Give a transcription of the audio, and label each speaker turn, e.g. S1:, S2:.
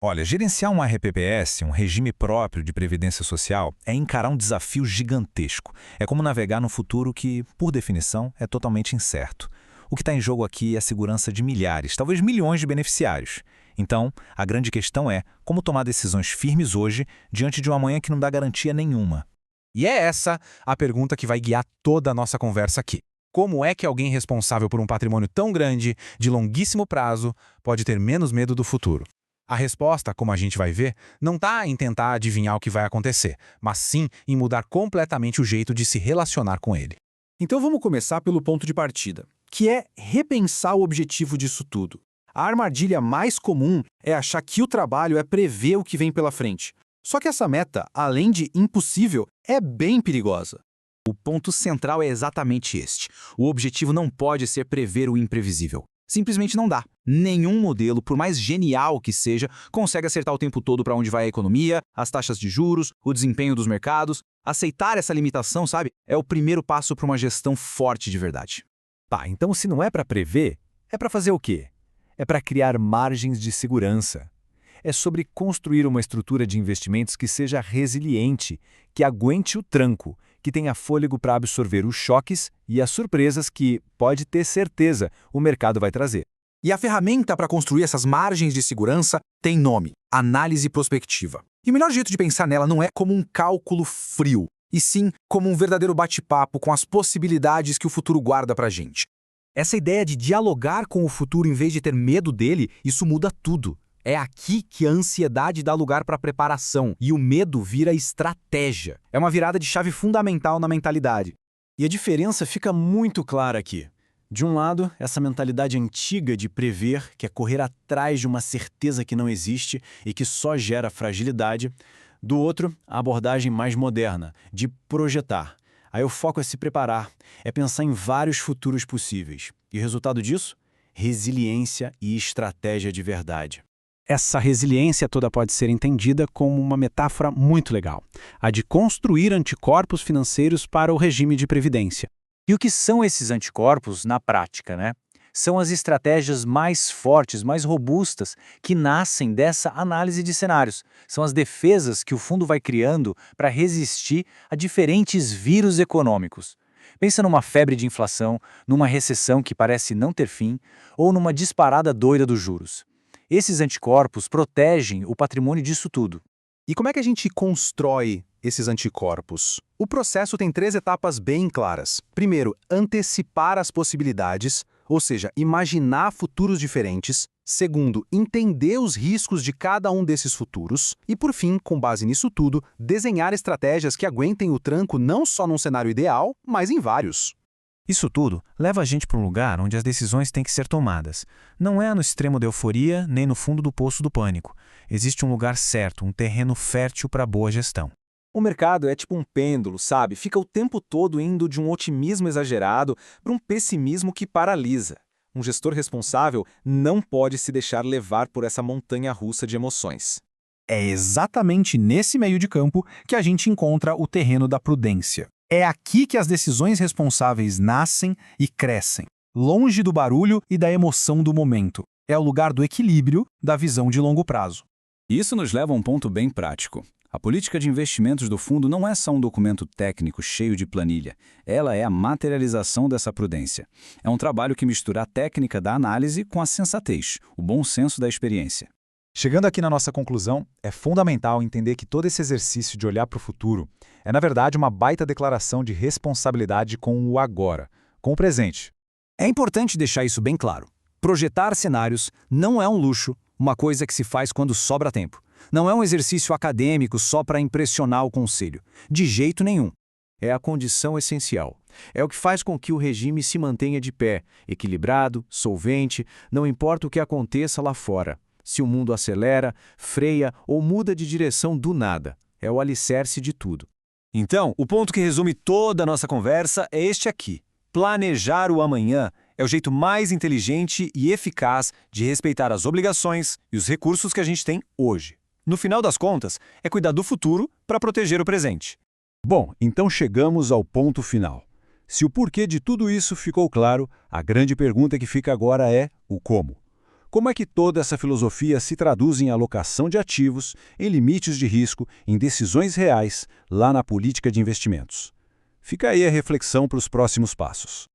S1: Olha, gerenciar um RPPS, um regime próprio de previdência social, é encarar um desafio gigantesco. É como navegar num futuro que, por definição, é totalmente incerto. O que está em jogo aqui é a segurança de milhares, talvez milhões de beneficiários. Então, a grande questão é como tomar decisões firmes hoje diante de um amanhã que não dá garantia nenhuma.
S2: E é essa a pergunta que vai guiar toda a nossa conversa aqui. Como é que alguém responsável por um patrimônio tão grande, de longuíssimo prazo, pode ter menos medo do futuro? A resposta, como a gente vai ver, não está em tentar adivinhar o que vai acontecer, mas sim em mudar completamente o jeito de se relacionar com ele.
S3: Então vamos começar pelo ponto de partida, que é repensar o objetivo disso tudo. A armadilha mais comum é achar que o trabalho é prever o que vem pela frente. Só que essa meta, além de impossível, é bem perigosa.
S4: O ponto central é exatamente este. O objetivo não pode ser prever o imprevisível. Simplesmente não dá. Nenhum modelo, por mais genial que seja, consegue acertar o tempo todo para onde vai a economia, as taxas de juros, o desempenho dos mercados. Aceitar essa limitação, sabe, é o primeiro passo para uma gestão forte de verdade.
S5: Tá, então se não é para prever, é para fazer o quê? É para criar margens de segurança. É sobre construir uma estrutura de investimentos que seja resiliente, que aguente o tranco, que tenha fôlego para absorver os choques e as surpresas que, pode ter certeza, o mercado vai trazer.
S3: E a ferramenta para construir essas margens de segurança tem nome: análise prospectiva. E o melhor jeito de pensar nela não é como um cálculo frio, e sim como um verdadeiro bate-papo com as possibilidades que o futuro guarda para a gente.
S4: Essa ideia de dialogar com o futuro em vez de ter medo dele, isso muda tudo. É aqui que a ansiedade dá lugar para a preparação e o medo vira estratégia. É uma virada de chave fundamental na mentalidade.
S5: E a diferença fica muito clara aqui. De um lado, essa mentalidade antiga de prever, que é correr atrás de uma certeza que não existe e que só gera fragilidade. Do outro, a abordagem mais moderna, de projetar. Aí o foco é se preparar, é pensar em vários futuros possíveis. E o resultado disso? Resiliência e estratégia de verdade.
S2: Essa resiliência toda pode ser entendida como uma metáfora muito legal, a de construir anticorpos financeiros para o regime de previdência.
S6: E o que são esses anticorpos na prática, né? São as estratégias mais fortes, mais robustas, que nascem dessa análise de cenários. São as defesas que o fundo vai criando para resistir a diferentes vírus econômicos. Pensa numa febre de inflação, numa recessão que parece não ter fim, ou numa disparada doida dos juros. Esses anticorpos protegem o patrimônio disso tudo.
S3: E como é que a gente constrói esses anticorpos? O processo tem 3 etapas bem claras. Primeiro, antecipar as possibilidades, ou seja, imaginar futuros diferentes. Segundo, entender os riscos de cada um desses futuros. E por fim, com base nisso tudo, desenhar estratégias que aguentem o tranco não só num cenário ideal, mas em vários.
S2: Isso tudo leva a gente para um lugar onde as decisões têm que ser tomadas. Não é no extremo da euforia, nem no fundo do poço do pânico. Existe um lugar certo, um terreno fértil para boa gestão.
S6: O mercado é tipo um pêndulo, sabe? Fica o tempo todo indo de um otimismo exagerado para um pessimismo que paralisa. Um gestor responsável não pode se deixar levar por essa montanha-russa de emoções.
S3: É exatamente nesse meio de campo que a gente encontra o terreno da prudência. É aqui que as decisões responsáveis nascem e crescem, longe do barulho e da emoção do momento. É o lugar do equilíbrio, da visão de longo prazo.
S1: Isso nos leva a um ponto bem prático. A política de investimentos do fundo não é só um documento técnico cheio de planilha. Ela é a materialização dessa prudência. É um trabalho que mistura a técnica da análise com a sensatez, o bom senso da experiência.
S5: Chegando aqui na nossa conclusão, é fundamental entender que todo esse exercício de olhar para o futuro é, na verdade, uma baita declaração de responsabilidade com o agora, com o presente.
S4: É importante deixar isso bem claro. Projetar cenários não é um luxo, uma coisa que se faz quando sobra tempo. Não é um exercício acadêmico só para impressionar o conselho. De jeito nenhum. É a condição essencial. É o que faz com que o regime se mantenha de pé, equilibrado, solvente, não importa o que aconteça lá fora. Se o mundo acelera, freia ou muda de direção do nada. É o alicerce de tudo.
S5: Então, o ponto que resume toda a nossa conversa é este aqui. Planejar o amanhã é o jeito mais inteligente e eficaz de respeitar as obrigações e os recursos que a gente tem hoje. No final das contas, é cuidar do futuro para proteger o presente. Bom, então chegamos ao ponto final. Se o porquê de tudo isso ficou claro, a grande pergunta que fica agora é o como.
S7: Como é que toda essa filosofia se traduz em alocação de ativos, em limites de risco, em decisões reais, lá na política de investimentos? Fica aí a reflexão para os próximos passos.